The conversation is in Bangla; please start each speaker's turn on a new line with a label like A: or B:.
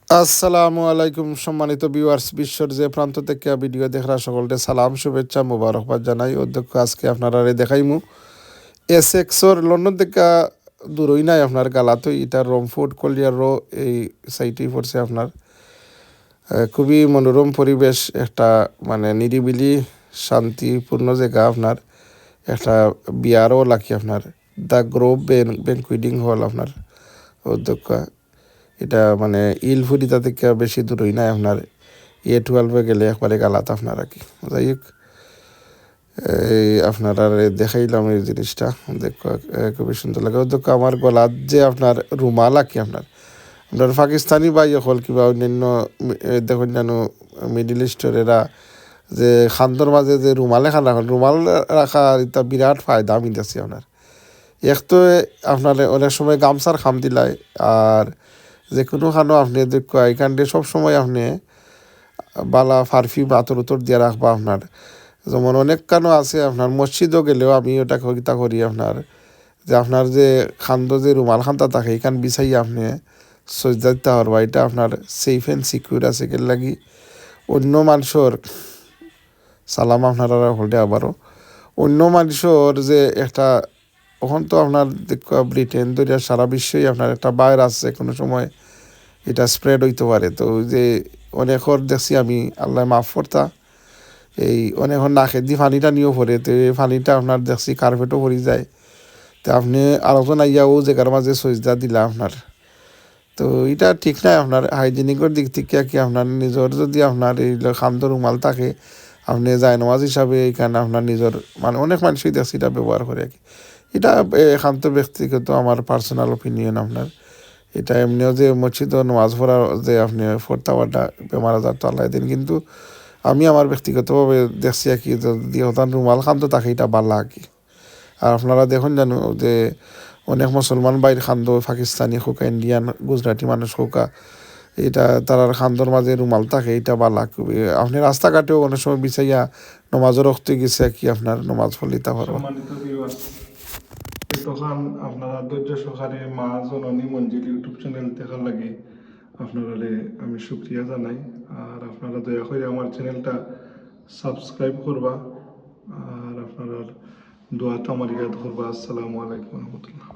A: আসসালামু আলাইকুম সম্মানিত ভিউয়ার্স, বিশ্বর যে প্রান্ত থেকে ভিডিও দেখরা সকলকে সালাম শুভেচ্ছা মোবারকবাদ জানাই। অধ্যক্ষ আজকে আপনারা দেখাইমু এসএক্সর লন্ডন থেকে দূরই নাই আপনার গালাতই এটা রমফোর্ড কলিয়ার রো এই সাইটেই পড়ছে আপনার। খুবই মনোরম পরিবেশ, একটা মানে নিরিবিলি শান্তিপূর্ণ জায়গা আপনার। একটা বিয়ারও লাকি আপনার, দ্য গ্রোভ ব্যাংকুয়েটিং হল আপনার অধ্যক্ষ। এটা মানে ইলফুরিতা থেকে বেশি দূরই নাই আপনার। A12 গেলে একবারে গালাত আপনার আর কি। যাই হোক, এই আপনারা দেখাইলাম এই জিনিসটা, দেখো খুবই সুন্দর লাগে। দেখো আমার গলাত যে আপনার রুমাল আঁকি আপনার আপনার পাকিস্তানি বা হল কিংবা অন্যান্য দেখুন যেন মিডিল ইস্টের এরা যে খান্দর মাঝে যে রুমাল এখান রাখেন, রুমাল রাখা এটা বিরাট ফায়দা আমি দিচ্ছি আপনার। এক তো আপনার অনেক সময় গামছার খাম দিলাই, আর যে কোনো খানো আপনি দেখো এখান দিয়ে সবসময় আপনি বালা পারফিউম আতর উতর দিয়ে রাখবা আপনার। যেমন অনেক কানো আছে আপনার, মসজিদও গেলেও আমি ওটা কবিতা করি আপনার, যে আপনার যে খান্দ যে রুমাল খান্তা থাকে এখান বিছাই আপনি সজ্জা দিতে পারবা। এটা আপনার সেফ অ্যান্ড সিকিউর আছে কে লাগি অন্য মানুষের সালাম আপনারা হলে আবারও অন্য মানুষের যে একটা ওখান তো আপনার ব্রিটেন দরিয়া সারা বিশ্বই আপনার একটা ভাইরাস আছে, কোনো সময় এটা স্প্রেড হইতে পারে। তো ওই যে অনেকর দেখছি আমি, আল্লাহ মাফ করতা, এই অনেকক্ষণ নাকের দিয়ে পানিটা নিয়েও পড়ে, তো এই পানিটা আপনার দেখছি কার্পেটও পড়ে যায়। তো আপনি আলোচনা ইয়া ও জায়গার মাঝে সজদা দিলা আপনার, তো এটা ঠিক নাই আপনার। হাইজেনিকের দিক থেকে কি আপনার নিজের যদি আপনার এই খাদ্য রুমাল থাকে, আপনি জায়নামাজ হিসাবে এখানে আপনার নিজের মানে অনেক মানুষই দেখছি এটা ব্যবহার করে আর কি। এটা একান্ত ব্যক্তিগত আমার পার্সোনাল ওপিনিয়ন আপনার। এটা এমনিও যে মসজিদ নামাজ পড়ার যে আপনি ফোরতাওয়াটা বেমার আজার তো আল্লাহ দিন, কিন্তু আমি আমার ব্যক্তিগতভাবে দেখছি আর কি, যদি হতান রুমাল খান তো তাকে এটা ভালো আর কি। আর আপনারা দেখুন জানো যে অনেক মুসলমান বাইর খান্দ, পাকিস্তানি হোক, ইন্ডিয়ান গুজরাটি মানুষ হোক, এটা তারার খান্দর মাঝে রুমাল থাকে, এটা বালা খুবই। আপনি রাস্তাঘাটেও অনেক সময় বিছাইয়া নমাজও রক্ত গেছে কি আপনার নমাজ ফলিতা পারবা।
B: সম্মানিত ভিউয়ার্স, তখন আপনারা ধৈর্য সহকারে মা জননী মঞ্জিল ইউটিউব চ্যানেল দেখার লাগে আপনারা আমি শুক্রিয়া জানাই। আর আপনারা দয়া করে আমার চ্যানেলটা সাবস্ক্রাইব করবা, আর আপনারা দোয়াটা আমার ইয়াদ করবা। আসসালামু আলাইকুম রহমতুল্লাহ।